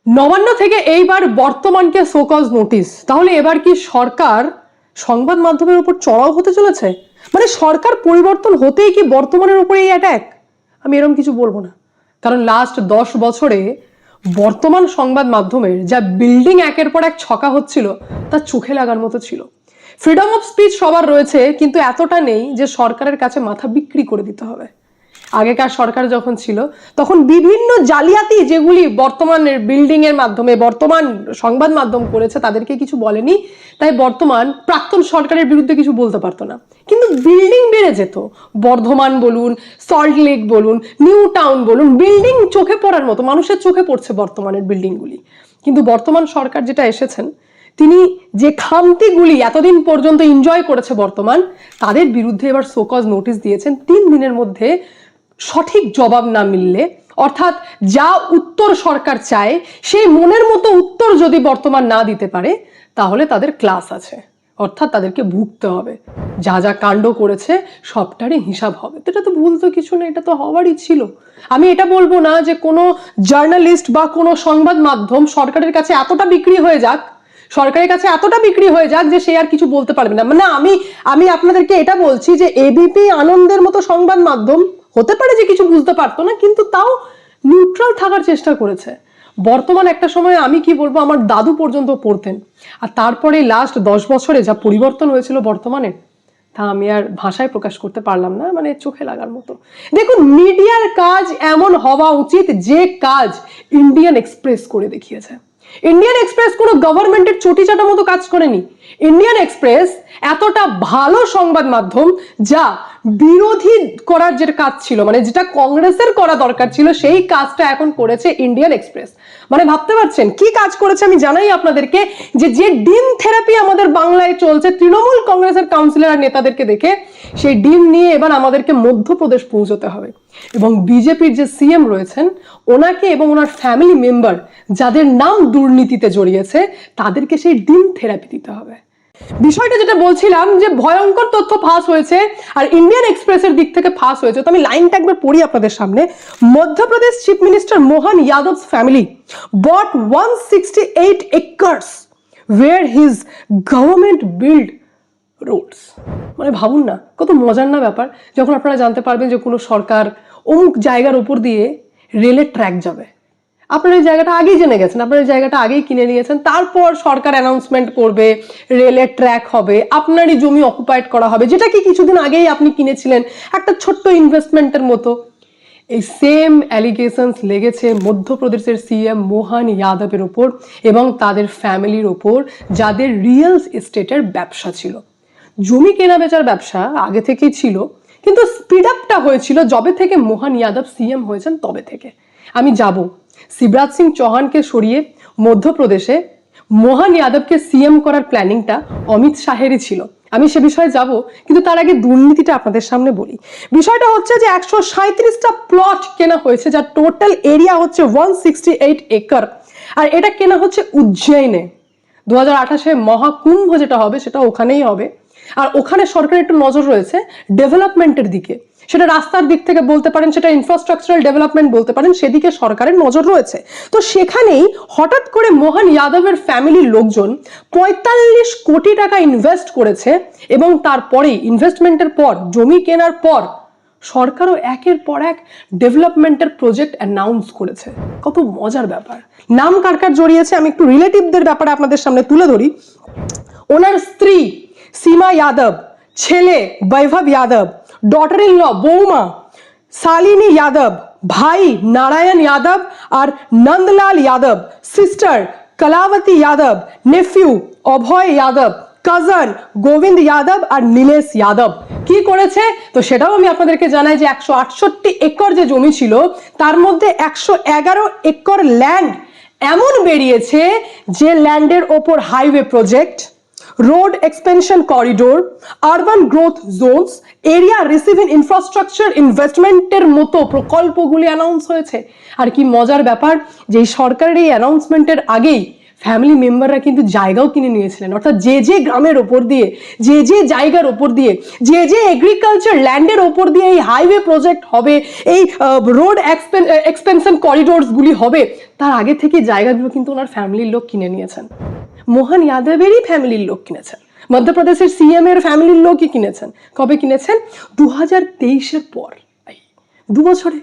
নবান্ন থেকে এইবার বর্তমানকে শোকজ নোটিশ। তাহলে এবার কি সরকার সংবাদ মাধ্যমের উপর চড়াও হতে চলেছে? মানে সরকার পরিবর্তন হতেই কি বর্তমানের উপরে এই অ্যাটাক? আমি এরকম কিছু বলবো না, কারণ লাস্ট 10 বছরে বর্তমান সংবাদ মাধ্যমের যা বিল্ডিং একের পর এক ছকা হচ্ছিল তা চোখে লাগার মতো ছিল। ফ্রিডম অফ স্পিচ সবার রয়েছে, কিন্তু এতটা নেই যে সরকারের কাছে মাথা বিক্রি করে দিতে হবে। আগেকার সরকার যখন ছিল তখন বিভিন্ন জালিয়াতি যেগুলি বর্তমানের বিল্ডিং এর মাধ্যমে বর্তমান সংবাদ মাধ্যম করেছে তাদেরকে কিছু বলেনি, তাই বর্তমান প্রাক্তন সরকারের বিরুদ্ধে কিছু বলতে পারতো না। কিন্তু বিল্ডিং বেড়ে যেত, বর্ধমান বলুন, সল্ট লেক বলুন, নিউ টাউন বলুন, বিল্ডিং চোখে পড়ার মতো, মানুষের চোখে পড়ছে বর্তমানের বিল্ডিংগুলি। কিন্তু বর্তমান সরকার যেটা এসেছেন, তিনি যে খামতিগুলি এতদিন পর্যন্ত এনজয় করেছে বর্তমান, তাদের বিরুদ্ধে এবার শোকজ নোটিশ দিয়েছেন 3 দিনের মধ্যে সঠিক জবাব না মিললে, অর্থাৎ যা উত্তর সরকার চায় সেই মনের মতো উত্তর যদি বর্তমান না দিতে পারে তাহলে তাদের ক্লাস আছে, অর্থাৎ তাদেরকে ভুগতে হবে। যা যা কাণ্ড করেছে সবটারই হিসাব হবে। তো এটা তো ভুল তো কিছু না, এটা তো হওয়ারই ছিল। আমি এটা বলবো না যে কোনো জার্নালিস্ট বা কোনো সংবাদ মাধ্যম সরকারের কাছে এতটা বিক্রি হয়ে যাক, সরকারের কাছে এতটা বিক্রি হয়ে যাক যে সে আর কিছু বলতে পারবে না। মানে আমি আপনাদেরকে এটা বলছি যে এবিপি আনন্দের মতো সংবাদ মাধ্যম হতে পারে যে কিছু বুঝতে পারতো না, কিন্তু তাও নিউট্রাল থাকার চেষ্টা করেছে। বর্তমান একটা সময় আমি কি বলবো, আমার দাদু পর্যন্ত পড়তেন, আর তারপরে লাস্ট 10 বছরে যা পরিবর্তন হয়েছিল বর্তমানে, তা আমি আর ভাষায় প্রকাশ করতে পারলাম না। মানে চোখে লাগার মতো। দেখুন, মিডিয়ার কাজ এমন হওয়া উচিত যে কাজ ইন্ডিয়ান এক্সপ্রেস করে দেখিয়েছে। ইন্ডিয়ান এক্সপ্রেস কোনো গভর্নমেন্টের চটি চাটা মতো কাজ করেনি। ইন্ডিয়ান এক্সপ্রেস এতটা ভালো সংবাদ মাধ্যম, যা বিরোধী করার যে কাজ ছিল, মানে যেটা কংগ্রেসের করা দরকার ছিল, সেই কাজটা এখন করেছে ইন্ডিয়ান এক্সপ্রেস। মানে ভাবতে পারছেন কি কাজ করেছে? আমি জানাই আপনাদেরকে যে ডিম থেরাপি আমাদের বাংলায় চলছে তৃণমূল কংগ্রেসের কাউন্সিলর আর নেতাদেরকে দেখে, সেই ডিম নিয়ে এবার আমাদেরকে মধ্যপ্রদেশ পৌঁছতে হবে। এবং বিজেপির যে সিএম রয়েছেন, ওনাকে এবং ওনার ফ্যামিলি মেম্বার যাদের নাম দুর্নীতিতে জড়িয়েছে, তাদেরকে সেই ডিম থেরাপি দিতে হবে। বিষয়টা যেটা বলছিলাম যে ভয়ঙ্কর তথ্য ফাঁস হয়েছে, আর ইন্ডিয়ান এক্সপ্রেসের দিক থেকে ফাঁস হয়েছে। তো আমি লাইনটা একবার পড়ি আপনাদের সামনে। Madhya Pradesh chief minister Mohan যাদব's family bought 168 acres where his government built roads। মানে ভাবুন না, কত মজার না ব্যাপার, যখন আপনারা জানতে পারবেন যে কোনো সরকার অমুক জায়গার উপর দিয়ে রেলের ট্র্যাক যাবে। আপনারা এই জায়গাটা আগেই জেনে গেছেন, আপনারা এই জায়গাটা আগেই কিনে নিয়েছেন, তারপর সরকার অ্যানাউন্সমেন্ট করবে রেলের ট্র্যাক হবে, আপনারই জমি অকুপাইড করা হবে, যেটা কি কিছুদিন আগেই আপনি কিনেছিলেন একটা ছোট্ট ইনভেস্টমেন্টের মতো। এই সেম অ্যালিগেশনস লেগেছে মধ্যপ্রদেশের সিএম মোহন যাদবের ওপর এবং তাদের ফ্যামিলির ওপর, যাদের রিয়েল এস্টেটের ব্যবসা ছিল। জমি কেনা বেচার ব্যবসা আগে থেকেই ছিল, কিন্তু স্পিড আপটা হয়েছিল যবে থেকে মোহন যাদব সিএম হয়েছেন তবে থেকে। আমি যাব শিবরাজ সিং চৌহানকে সরিয়ে মধ্যপ্রদেশে মোহন যাদবকে সিএম করার প্ল্যানিংটা অমিত শাহেরই ছিল, আমি সে বিষয়ে যাব, কিন্তু তার আগে দুর্নীতিটা আপনাদের সামনে বলি। বিষয়টা হচ্ছে যে 137টা প্লট কেনা হয়েছে, যার টোটাল এরিয়া হচ্ছে 168 একর, আর এটা কেনা হচ্ছে উজ্জয়নে। 2028-এ মহাকুম্ভ যেটা হবে সেটা ওখানেই হবে, আর ওখানে সরকারের একটু নজর রয়েছে ডেভেলপমেন্টের দিকে। সেটা রাস্তার দিক থেকে বলতে পারেন, সেটা ইনফ্রাস্ট্রাকচারাল ডেভেলপমেন্ট বলতে পারেন, সেদিকে সরকারের নজর রয়েছে। তো সেখানেই হঠাৎ করে মোহন যাদবের ফ্যামিলির লোকজন 45 কোটি টাকা ইনভেস্ট করেছে, এবং তারপরেই ইনভেস্টমেন্টের পর, জমি কেনার পর, সরকারও একের পর এক ডেভেলপমেন্টের প্রজেক্ট অ্যানাউন্স করেছে। কত মজার ব্যাপার। নাম কার কার জড়িয়েছে আমি একটু রিলেটিভদের ব্যাপারে আপনাদের সামনে তুলে ধরি। ওনার স্ত্রী सीमा यादव, ছেলে বৈভব यादव, ডটার ইন ল বৌমা শালিনী यादव, ভাই নারায়ণ यादव আর নন্দলাল यादव, সিস্টার কলাবতী यादव, নেফিউ অভয় यादव, কাজন গোবিন্দ यादव আর নীলেশ यादव। কি করেছে তো সেটাও আমি আপনাদেরকে জানাই যে 168 একর যে জমি ছিল, তার মধ্যে 111 একর ল্যান্ড এমন বেরিয়েছে যে ল্যান্ডের ওপর highway project, road expansion corridor, urban growth Jones, area receiving infrastructure ইনভেস্টমেন্টের মতো প্রকল্পগুলি অ্যানাউন্স হয়েছে। আর কি মজার ব্যাপার যে সরকারের এই অ্যানাউন্সমেন্টের আগেই ফ্যামিলি মেম্বাররা কিন্তু জায়গাও কিনে নিয়েছিলেন, অর্থাৎ যে যে গ্রামের ওপর দিয়ে, যে যে জায়গার ওপর দিয়ে, যে যে এগ্রিকালচার ল্যান্ডের ওপর দিয়ে এই হাইওয়ে প্রজেক্ট হবে, এই রোড এক্সপেনশন করিডোরসগুলি হবে, তার আগে থেকে জায়গাগুলো কিন্তু ওনার ফ্যামিলির লোক কিনে নিয়েছেন। মোহন যাদবেরই ফ্যামিলির লোক কিনেছেন, মধ্যপ্রদেশের সিএম এর ফ্যামিলির লোকই কিনেছেন। কবে কিনেছেন? 2023-এর পর, 2 বছরে।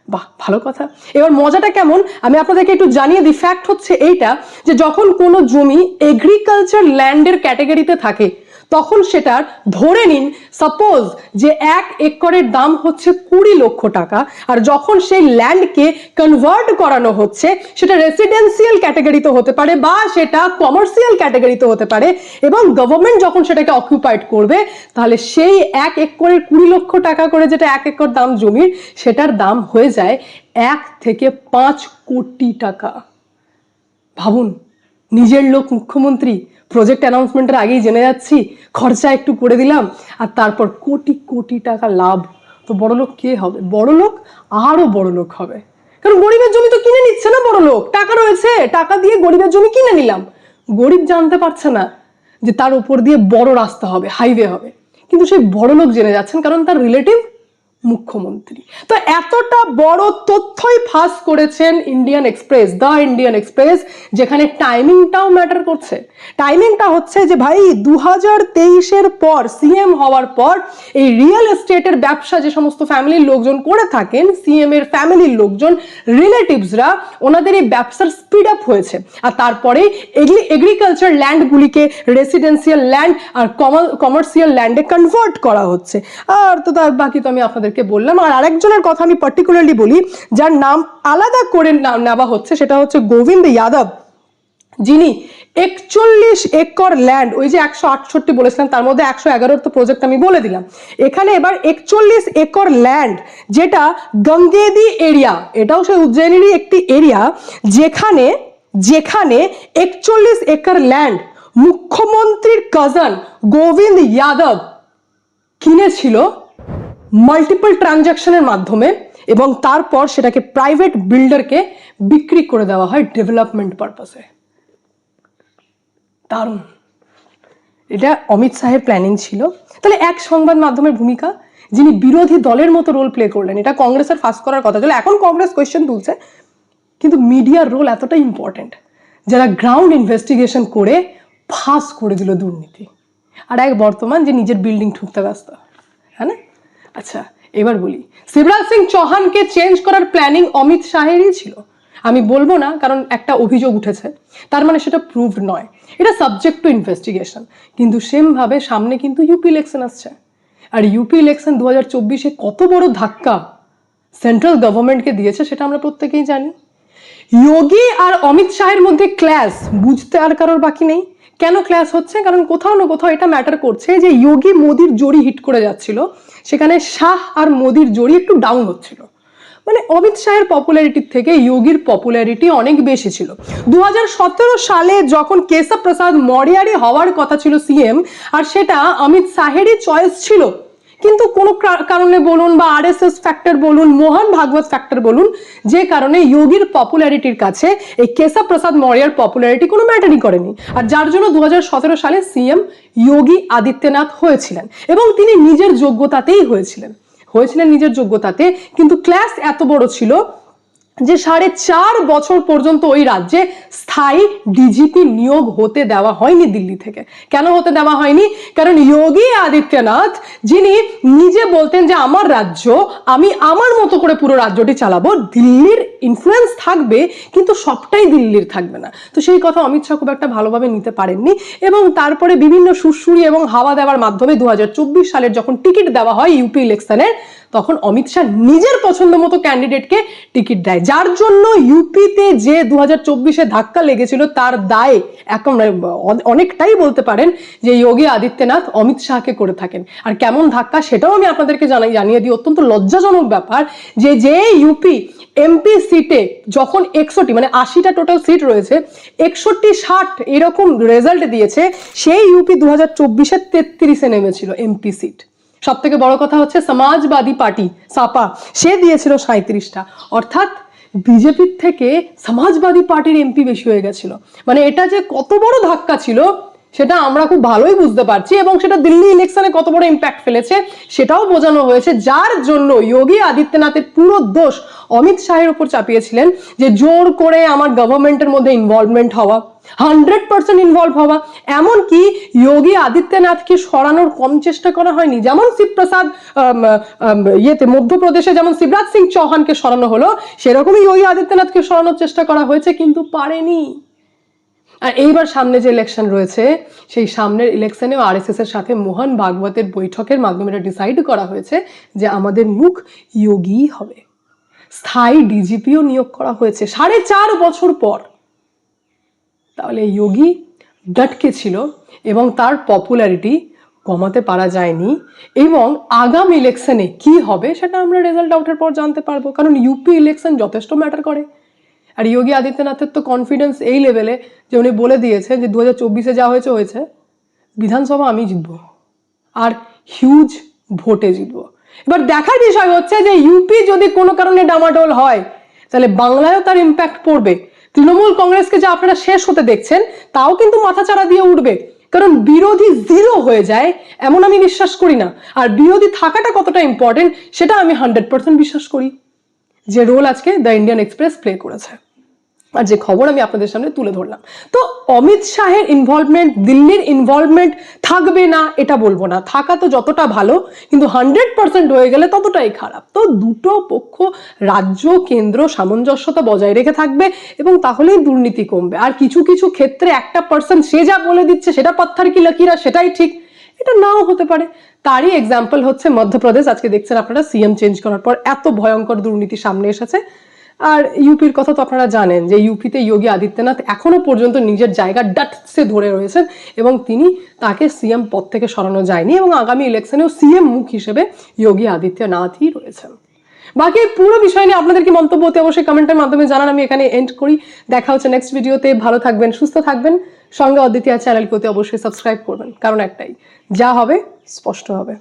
বাহ, ভালো কথা। এবার মজাটা কেমন আমি আপনাদেরকে একটু জানিয়ে দিই। ফ্যাক্ট হচ্ছে এইটা যে যখন কোনো জমি এগ্রিকালচার ল্যান্ডের ক্যাটাগরিতে থাকে তখন সেটার ধরে নিন সাপোজ যে 1 একরের দাম হচ্ছে 20 লক্ষ টাকা, আর যখন সেই ল্যান্ডকে কনভার্ট করানো হচ্ছে সেটা রেসিডেন্সিয়াল ক্যাটাগরিতে হতে পারে বা সেটা কমার্শিয়াল ক্যাটাগরিতে হতে পারে, এবং গভর্নমেন্ট যখন সেটাকে অকুপাইড করবে তাহলে সেই 1 একরের 20 লক্ষ টাকা করে যেটা 1 একর দাম জমির, সেটার দাম হয়ে যায় 1 থেকে 5 কোটি টাকা। ভাবুন, নিজের লোক মুখ্যমন্ত্রী, প্রজেক্ট অ্যানাউন্সমেন্টের আগেই জেনে যাচ্ছি, খরচা একটু করে দিলাম, আর তারপর কোটি কোটি টাকা লাভ। তো বড়লোক কে হবে? বড়লোক আরো বড়লোক হবে, কারণ গরিবের জমি তো কিনে নিচ্ছে না বড়লোক। টাকা রয়েছে, টাকা দিয়ে গরিবের জমি কিনে নিলাম। গরিব জানতে পারছে না যে তার উপর দিয়ে বড় রাস্তা হবে, হাইওয়ে হবে, কিন্তু সেই বড়লোক জেনে যাচ্ছেন কারণ তার রিলেটিভ মুখ্যমন্ত্রী। তো এতটা বড় তথ্যই ফাঁস করেছেন Indian express, the Indian express, যেখানে টাইমিংটাও ম্যাটার করছে। টাইমিংটা হচ্ছে যে ভাই 2023-এর পর, সিএম হওয়ার পর এই রিয়েল এস্টেটের ব্যবসা যে সমস্ত ফ্যামিলির লোকজন করে থাকেন, সিএম এর ফ্যামিলির লোকজন, রিলেটিভসরা, ওনাদের এই ব্যবসার স্পিড আপ হয়েছে। আর তারপরে এগ্রিকালচার ল্যান্ডগুলিকে রেসিডেন্সিয়াল ল্যান্ড আর কমার্শিয়াল ল্যান্ডে কনভার্ট করা হচ্ছে। আর তো তার বাকি তো আমি আপনাদেরকে বললাম। আর আরেকজনের কথা আমি পার্টিকুলারলি বলি, যার নাম আলাদা করে নেওয়া হচ্ছে, সেটা হচ্ছে গোবিন্দ যাদব, যিনি 41 একর ল্যান্ড, ওই যে 168 বলেছিলাম তার মধ্যে 111 তো প্রজেক্ট আমি বলে দিলাম, এখানে এবার 41 একর ল্যান্ড, যেটা গঙ্গেদি এরিয়া, এটাও সেই উজ্জয়িনীরই একটি এরিয়া, যেখানে 41 একর ল্যান্ড মুখ্যমন্ত্রীর কাজন গোবিন্দ যাদব কিনেছিল মাল্টিপল ট্রানজাকশনের মাধ্যমে, এবং তারপর সেটাকে প্রাইভেট বিল্ডারকে বিক্রি করে দেওয়া হয় ডেভেলপমেন্ট পারপাসে। দারুণ। এটা অমিত শাহের প্ল্যানিং ছিল। তাহলে এক সংবাদ মাধ্যমের ভূমিকা, যিনি বিরোধী দলের মতো রোল প্লে করলেন, এটা কংগ্রেসের ফাঁস করার কথা ছিল। এখন কংগ্রেস কোয়েশ্চেন তুলছে, কিন্তু মিডিয়ার রোল এতটাই ইম্পর্টেন্ট, যারা গ্রাউন্ড ইনভেস্টিগেশন করে ফাঁস করে দিল দুর্নীতি। আর এক বর্তমান যে নিজের বিল্ডিং ঠুকতে ব্যস্ত, হ্যাঁ না? আচ্ছা, এবার বলি, শিবরাজ সিং চৌহানকে চেঞ্জ করার প্ল্যানিং অমিত শাহেরই ছিল। আমি বলবো না, কারণ একটা অভিযোগ উঠেছে, তার মানে সেটা প্রুভড নয়, এটা সাবজেক্ট টু ইনভেস্টিগেশন। কিন্তু সেম ভাবে সামনে কিন্তু ইউপি ইলেকশন আসছে, আর ইউপি ইলেকশন 2024-এ কত বড় ধাক্কা সেন্ট্রাল গভর্নমেন্টকে দিয়েছে সেটা আমরা প্রত্যেকেই জানি। যোগী আর অমিত শাহের মধ্যে ক্ল্যাশ বুঝতে আর কারোর বাকি নেই। কেন ক্ল্যাশ হচ্ছে? কারণ কোথাও না কোথাও এটা ম্যাটার করছে যে যোগী মোদির জড়ি হিট করে যাচ্ছিল, সেখানে শাহ আর মোদির জড়ি একটু ডাউন হচ্ছিল। মানে অমিত শাহের পপুলারিটির থেকে যোগীর পপুলারিটি অনেক বেশি ছিল। 2017 সালে যখন কেশব প্রসাদ মৌর্যেরই হওয়ার কথা ছিল সিএম, আর সেটা অমিত শাহেরই চয়েস ছিল, কিন্তু কোনো কারণে বলুন বা আরএসএস ফ্যাক্টর বলুন, মোহন ভাগবত ফ্যাক্টর বলুন, যে কারণে যোগীর পপুলারিটির কাছে এই কেশব প্রসাদ মৌর্যের পপুলারিটি কোনো ম্যাটারই করেনি, আর যার জন্য 2017 সালে সিএম যোগী আদিত্যনাথ হয়েছিলেন, এবং তিনি নিজের যোগ্যতাতেই হয়েছিলেন নিজের যোগ্যতাতে। কিন্তু ক্লাস এত বড় ছিল যে 4.5 বছর পর্যন্ত ওই রাজ্যে স্থায়ী ডিজিপি নিয়োগ হতে দেওয়া হয়নি দিল্লি থেকে। কেন হতে দেওয়া হয়নি? কারণ যোগী আদিত্যনাথ, যিনি নিজে বলতেন যে আমার রাজ্য, আমি আমার মতো করে পুরো রাজ্যটি চালাবো, দিল্লির ইনফ্লুয়েন্স থাকবে কিন্তু সবটাই দিল্লির থাকবে না, তো সেই কথা অমিত শাহ খুব একটা ভালোভাবে নিতে পারেননি। এবং তারপরে বিভিন্ন সুরসুরি এবং হাওয়া দেওয়ার মাধ্যমে 2024 সালের যখন টিকিট দেওয়া হয় ইউপি ইলেকশনের, তখন অমিত শাহ নিজের পছন্দ মতো ক্যান্ডিডেটকে টিকিট দেয়, যার জন্য ইউপিতে যে 2024-এ ধাক্কা লেগেছিল তার দায় এখন অনেকটাই বলতে পারেন যে যোগী আদিত্যনাথ অমিত শাহকে করে থাকেন। আর কেমন ধাক্কা সেটাও আমি আপনাদেরকে জানিয়ে দিই। অত্যন্ত লজ্জাজনক ব্যাপার যে ইউপি এমপি সিটে যখন 61, মানে 80টা টোটাল সিট রয়েছে, 61-60 এরকম রেজাল্ট দিয়েছে, সেই ইউপি 2024-এ 33-এ নেমেছিল এমপি সিট। সব থেকে বড় কথা হচ্ছে সমাজবাদী পার্টি সাপা, সে দিয়েছিল 37টা। অর্থাৎ বিজেপির থেকে সমাজবাদী পার্টির এমপি বেশি হয়ে গেছিল। মানে এটা যে কত বড় ধাক্কা ছিল সেটা আমরা খুব ভালোই বুঝতে পারছি, এবং সেটা দিল্লি ইলেকশনে কত বড় ইম্প্যাক্ট ফেলেছে সেটাও বোঝানো হয়েছে, যার জন্য যোগী আদিত্যনাথের পুরো দোষ অমিত শাহের উপর চাপিয়েছিলেন, যে জোর করে আমার গভর্নমেন্টের মধ্যে ইনভলভমেন্ট হওয়া, 100% ইনভলভ হওয়া। এমনকি যোগী আদিত্যনাথকে সরানোর কম চেষ্টা করা হয়নি। যেমন শিবপ্রসাদ মধ্যপ্রদেশে যেমন শিবরাজ সিং চৌহানকে সরানো হলো, সেরকমই যোগী আদিত্যনাথকে সরানোর চেষ্টা করা হয়েছে, কিন্তু পারেনি। আর এইবার সামনে যে ইলেকশন রয়েছে, সেই সামনের ইলেকশনেও আরএসএস এর সাথে মোহন ভাগবতের বৈঠকের মাধ্যমে এটা ডিসাইড করা হয়েছে যে আমাদের মুখ যোগী হবে। স্থায়ী ডিজিপিও নিয়োগ করা হয়েছে 4.5 বছর পর। তাহলে যোগী ডটকে ছিল এবং তার পপুলারিটি কমাতে পারা যায়নি। এবং আগামী ইলেকশনে কি হবে সেটা আমরা রেজাল্ট আউটের পর জানতে পারবো, কারণ ইউপি ইলেকশন যথেষ্ট ম্যাটার করে। আর যোগী আদিত্যনাথের তো কনফিডেন্স এই লেভেলে যে উনি বলে দিয়েছেন যে 2024-এ যা হয়েছে হয়েছে, বিধানসভা আমি জিতবো, আর হিউজ ভোটে জিতবো। এবার দেখার বিষয় হচ্ছে যে ইউপি যদি কোনো কারণে ডামাডোল হয় তাহলে বাংলায়ও তার ইম্প্যাক্ট পড়বে। তৃণমূল কংগ্রেসকে যা আপনারা শেষ হতে দেখছেন তাও কিন্তু মাথাচাড়া দিয়ে উঠবে, কারণ বিরোধী 0 হয়ে যায় এমন আমি বিশ্বাস করি না। আর বিরোধী থাকাটা কতটা ইম্পর্টেন্ট সেটা আমি 100% বিশ্বাস করি, যে রোল আজকে দ্য ইন্ডিয়ান এক্সপ্রেস প্লে করেছে আর যে খবর আমি আপনাদের সামনে তুলে ধরলাম। তো অমিত শাহের ইনভলভমেন্ট, দিল্লির ইনভলভমেন্ট থাকবে না এটা বলবো না, থাকা তো যতটা ভালো, কিন্তু 100% হয়ে গেলে ততটাই খারাপ। তো দুটো পক্ষ, রাজ্য কেন্দ্র সামঞ্জস্যতা বজায় রেখে থাকবে এবং তাহলেই দুর্নীতি কমবে। আর কিছু কিছু ক্ষেত্রে একটা পার্সন সে যা বলে দিচ্ছে সেটা পাত্থার কি লকিরা, সেটাই ঠিক, এটা নাও হতে পারে। তারই এক্সাম্পল হচ্ছে মধ্যপ্রদেশ। আজকে দেখছেন আপনারা সিএম চেঞ্জ করার পর এত ভয়ঙ্কর দুর্নীতি সামনে এসেছে। আর ইউপির কথা তো আপনারা জানেন যে ইউপিতে যোগী আদিত্যনাথ এখনো পর্যন্ত নিজের জায়গা ডাটসে ধরে রয়েছেন এবং তাকে সিএম পদ থেকে সরানো যায়নি, এবং আগামী ইলেকশনেও সিএম মুখ হিসেবে যোগী আদিত্যনাথই রয়েছেন। বাকি পুরো বিষয় নিয়ে আপনাদের কি মন্তব্য হতে অবশ্যই কমেন্টের মাধ্যমে জানান। আমি এখানে এন্ড করি, দেখা হচ্ছে নেক্সট ভিডিওতে। ভালো থাকবেন, সুস্থ থাকবেন, সঙ্গে অদ্বিতীয়া চ্যানেলকে অবশ্যই সাবস্ক্রাইব করবেন, কারণ একটাই, যা হবে স্পষ্ট হবে।